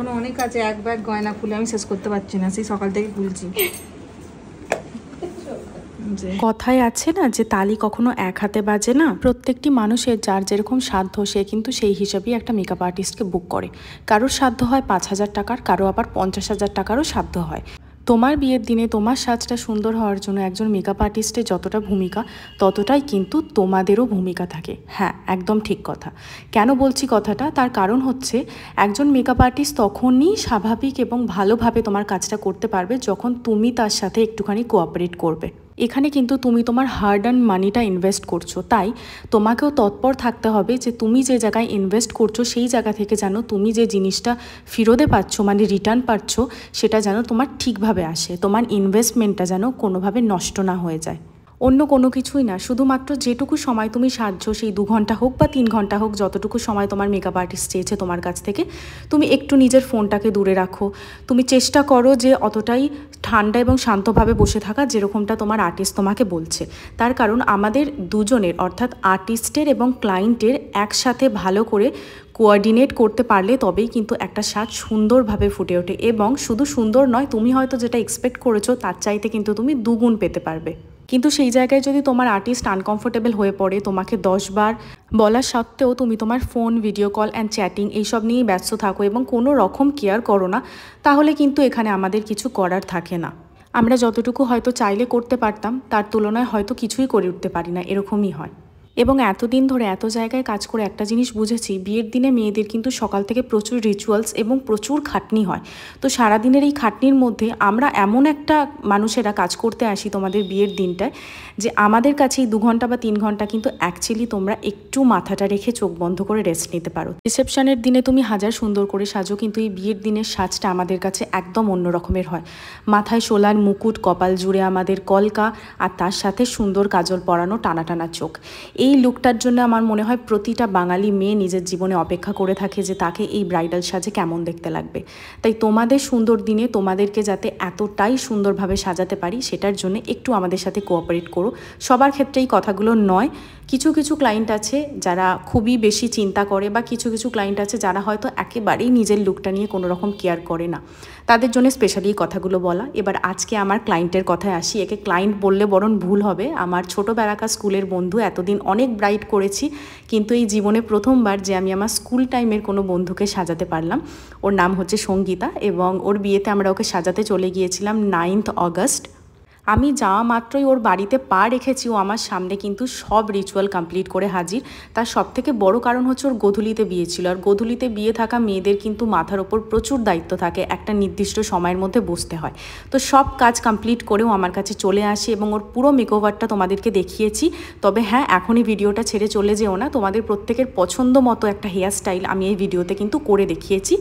এখনো অনেক আছে, এক ব্যাগ গয়না খুলে আমি শেষ করতে পারছি না, সেই সকাল থেকে খুলছি। কথায় আছে না যে তালি কখনো এক হাতে বাজে না। প্রত্যেকটি মানুষের যার যেরকম সাধ্য সে কিন্তু সেই হিসাবেই একটা মেকআপ আর্টিস্টকে বুক করে। কারোর সাধ্য হয় 5,000 টাকার, কারো আবার 50,000 টাকারও সাধ্য হয়। তোমার বিয়ের দিনে তোমার সাজটা সুন্দর হওয়ার জন্য একজন মেকআপ আর্টিস্টের যতটা ভূমিকা ততটাই কিন্তু তোমাদেরও ভূমিকা থাকে। হ্যাঁ, একদম ঠিক কথা। কেন বলছি কথাটা, তার কারণ হচ্ছে একজন মেকআপ আর্টিস্ট তখনই স্বাভাবিক এবং ভালোভাবে তোমার কাজটা করতে পারবে যখন তুমি তার সাথে একটুখানি কোঅপারেট করবে। এখানে কিন্তু তুমি তোমার হার্ড আর্ন মানিটা ইনভেস্ট করছো, তাই তোমাকেও তৎপর থাকতে হবে যে তুমি যে জায়গায় ইনভেস্ট করছো সেই জায়গা থেকে যেন তুমি যে জিনিসটা ফেরতে পাচ্ছ মানে রিটার্ন পাচ্ছ সেটা যেন তোমার ঠিকভাবে আসে, তোমার ইনভেস্টমেন্টটা যেন কোনোভাবে নষ্ট না হয়ে যায়। অন্য কোনো কিছুই না, শুধুমাত্র যেটুকু সময় তুমি সাজছো সেই 2 ঘন্টা হোক বা 3 ঘন্টা হোক, যতটুকু সময় তোমার মেকআপ আর্টিস্ট চেয়েছে তোমার কাছ থেকে, তুমি একটু নিজের ফোনটাকে দূরে রাখো। তুমি চেষ্টা করো যে অতটাই ঠান্ডা এবং শান্তভাবে বসে থাকা যেরকমটা তোমার আর্টিস্ট তোমাকে বলছে। তার কারণ আমাদের দুজনের অর্থাৎ আর্টিস্টের এবং ক্লায়েন্টের একসাথে ভালো করে কোঅর্ডিনেট করতে পারলে তবেই কিন্তু একটা সাজ সুন্দরভাবে ফুটে ওঠে, এবং শুধু সুন্দর নয়, তুমি হয়তো যেটা এক্সপেক্ট করেছো তার চাইতে কিন্তু তুমি দুগুণ পেতে পারবে। কিন্তু সেই জায়গায় যদি তোমার আর্টিস্ট আনকমফোর্টেবল হয়ে পড়ে, তোমাকে 10 বার বলা সত্ত্বেও তুমি তোমার phone, video call and chatting এইসব নিয়েই ব্যস্ত থাকো এবং কোনো রকম কেয়ার করো না, তাহলে কিন্তু এখানে আমাদের কিছু করার থাকে না। আমরা যতটুকু হয়তো চাইলে করতে পারতাম তার তুলনায় হয়তো কিছুই করে উঠতে পারি না, এরকমই হয়। এবং এতদিন ধরে এত জায়গায় কাজ করে একটা জিনিস বুঝেছি, বিয়ের দিনে মেয়েদের কিন্তু সকাল থেকে প্রচুর রিচুয়ালস এবং প্রচুর খাটনি হয়। তো সারাদিনের এই খাটনির মধ্যে আমরা এমন একটা মানুষেরা কাজ করতে আসি তোমাদের বিয়ের দিনটায় যে আমাদের কাছে এই 2 ঘন্টা বা 3 ঘন্টা কিন্তু অ্যাকচুয়ালি তোমরা একটু মাথাটা রেখে চোখ বন্ধ করে রেস্ট নিতে পারো। রিসেপশনের দিনে তুমি হাজার সুন্দর করে সাজো, কিন্তু এই বিয়ের দিনের সাজটা আমাদের কাছে একদম অন্য রকমের হয়। মাথায় সোলার মুকুট, কপাল জুড়ে আমাদের কলকা, আর তার সাথে সুন্দর কাজল পরানো, টানা টানা চোখ। এই লুকটার জন্য আমার মনে হয় প্রতিটা বাঙালি মেয়ে নিজের জীবনে অপেক্ষা করে থাকে যে তাকে এই ব্রাইডাল সাজে কেমন দেখতে লাগবে। তাই তোমাদের সুন্দর দিনে তোমাদেরকে যাতে এতটাই সুন্দরভাবে সাজাতে পারি সেটার জন্য একটু আমাদের সাথে কোঅপারেট করো। সবার ক্ষেত্রে এই কথাগুলো নয়, কিছু কিছু ক্লায়েন্ট আছে যারা খুবই বেশি চিন্তা করে, বা কিছু কিছু ক্লায়েন্ট আছে যারা হয়তো একেবারেই নিজের লুকটা নিয়ে কোনো রকম কেয়ার করে না, তাদের জন্য স্পেশালি এই কথাগুলো বলা। এবার আজকে আমার ক্লায়েন্টের কথায় আসি। একে ক্লায়েন্ট বললে বরং ভুল হবে, আমার ছোটোবেলাকার স্কুলের বন্ধু। এতদিন অনেক ব্রাইড করেছি, কিন্তু এই জীবনে প্রথমবার যে আমি আমার স্কুল টাইমের কোনো বন্ধুকে সাজাতে পারলাম। ওর নাম হচ্ছে সঙ্গীতা, এবং ওর বিয়েতে আমরা ওকে সাজাতে চলে গিয়েছিলাম 9th অগস্ট। আমি যাওয়া মাত্রই ওর বাড়িতে পা রেখেছি, ও আমার সামনে কিন্তু সব রিচুয়াল কমপ্লিট করে হাজির। তার সবথেকে বড় কারণ হচ্ছে ওর গোধূলিতে বিয়ে ছিল, আর গোধূলিতে বিয়ে থাকা মেয়েদের কিন্তু মাথার ওপর প্রচুর দায়িত্ব থাকে, একটা নির্দিষ্ট সময়ের মধ্যে বসতে হয়। তো সব কাজ কমপ্লিট করেও আমার কাছে চলে আসে এবং ওর পুরো মেকওভারটা তোমাদেরকে দেখিয়েছি। তবে হ্যাঁ, এখনই ভিডিওটা ছেড়ে চলে যেও না, তোমাদের প্রত্যেকের পছন্দ মতো একটা হেয়ার স্টাইল আমি এই ভিডিওতে কিন্তু করে দেখিয়েছি।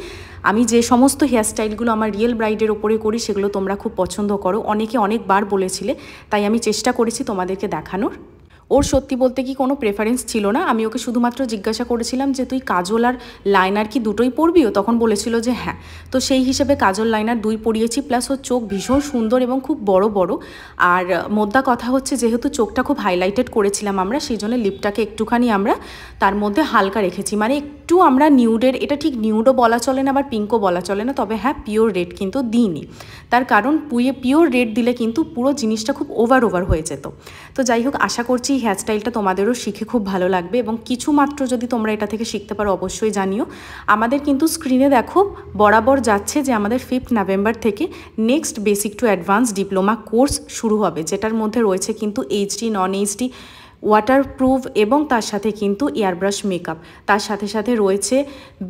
আমি যে সমস্ত হেয়ার স্টাইলগুলো আমার রিয়েল ব্রাইডের ওপরে করি সেগুলো তোমরা খুব পছন্দ করো, অনেকে অনেকবার বলেছিলে, তাই আমি চেষ্টা করেছি তোমাদেরকে দেখানোর। ওর সত্যি বলতে কি কোনো প্রেফারেন্স ছিল না, আমি ওকে শুধুমাত্র জিজ্ঞাসা করেছিলাম যে তুই কাজল আর লাইনার কি দুটোই পরবি, ও তখন বলেছিল যে হ্যাঁ। তো সেই হিসেবে কাজল লাইনার 2 পরিয়েছি, প্লাস ওর চোখ ভীষণ সুন্দর এবং খুব বড় বড়। আর মোদ্দা কথা হচ্ছে যেহেতু চোখটা খুব হাইলাইটেড করেছিলাম আমরা, সেই জন্য লিপটাকে একটুখানি আমরা তার মধ্যে হালকা রেখেছি, মানে একটু আমরা নিউডের, এটা ঠিক নিউডও বলা চলে না আবার পিঙ্কও বলা চলে না, তবে হ্যাঁ পিওর রেড কিন্তু দিইনি। তার কারণ পিওর রেড দিলে কিন্তু পুরো জিনিসটা খুব ওভার হয়ে যেত। তো যাই হোক, আশা করছি হেয়ারস্টাইলটা তোমাদেরও শিখে খুব ভালো লাগবে, এবং কিছু মাত্র যদি তোমরা এটা থেকে শিখতে পারো অবশ্যই জানিও। আমাদের কিন্তু স্ক্রিনে দেখো বরাবর যাচ্ছে যে আমাদের 5 নভেম্বর থেকে next basic to advance diploma course শুরু হবে, যেটার মধ্যে রয়েছে কিন্তু এইচডি, নন এইচডি, ওয়াটারপ্রুফ এবং তার সাথে কিন্তু এয়ারব্রাশ মেকআপ। তার সাথে সাথে রয়েছে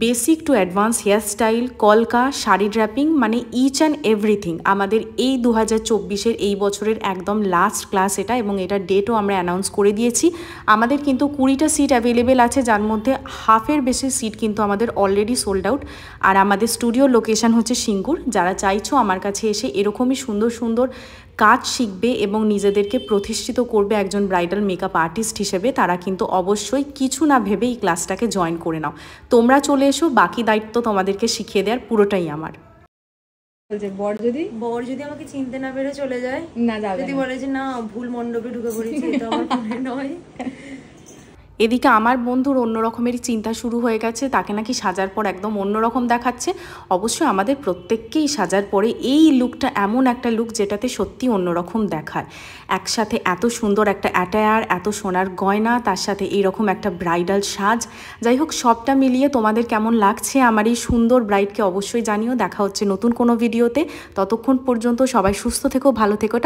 বেসিক টু অ্যাডভান্স হেয়ারস্টাইল, কলকা, শাড়ি ড্র্যাপিং, মানে ইচ অ্যান্ড এভরিথিং। আমাদের এই 2024-এর এই বছরের একদম লাস্ট ক্লাস এটা, এবং এটার ডেটও আমরা অ্যানাউন্স করে দিয়েছি। আমাদের কিন্তু 20টা সিট অ্যাভেলেবেল আছে, যার মধ্যে হাফের বেশি সিট কিন্তু আমাদের অলরেডি সোল্ড আউট। আর আমাদের স্টুডিও লোকেশন হচ্ছে সিঙ্গুর। যারা চাইছো আমার কাছে এসে এরকমই সুন্দর সুন্দর কাজ শিখবে এবং নিজেদেরকে প্রতিষ্ঠিত করবে একজন ব্রাইডাল মেকআপ আর্টিস্ট হিসেবে, তারা কিন্তু অবশ্যই কিছু না ভেবে এই ক্লাসটাকে জয়েন করে নাও। তোমরা চলে এসো, বাকি দায়িত্ব তোমাদেরকে শিখিয়ে দেওয়ার পুরোটাই আমার। বর যদি আমাকে চিনতে না পেরে চলে যায়, না যাবে, যদি বলে যে না ভুল মণ্ডপে ঢুকে পড়েছি, এটা আমার মনে নয়। এদিকে আমার বন্ধুর অন্য রকমেরই চিন্তা শুরু হয়ে গেছে, তাকে নাকি সাজার পর একদম অন্যরকম দেখাচ্ছে। অবশ্যই আমাদের প্রত্যেককেই সাজার পরে এই লুকটা এমন একটা লুক যেটাতে সত্যি অন্যরকম দেখায়। একসাথে এত সুন্দর একটা অ্যাটায়ার, এত সোনার গয়না, তার সাথে এইরকম একটা ব্রাইডাল সাজ। যাই হোক, সবটা মিলিয়ে তোমাদের কেমন লাগছে আমার এই সুন্দর ব্রাইডকে অবশ্যই জানিও। দেখা হচ্ছে নতুন কোনো ভিডিওতে, ততক্ষণ পর্যন্ত সবাই সুস্থ থেকো, ভালো থেকো।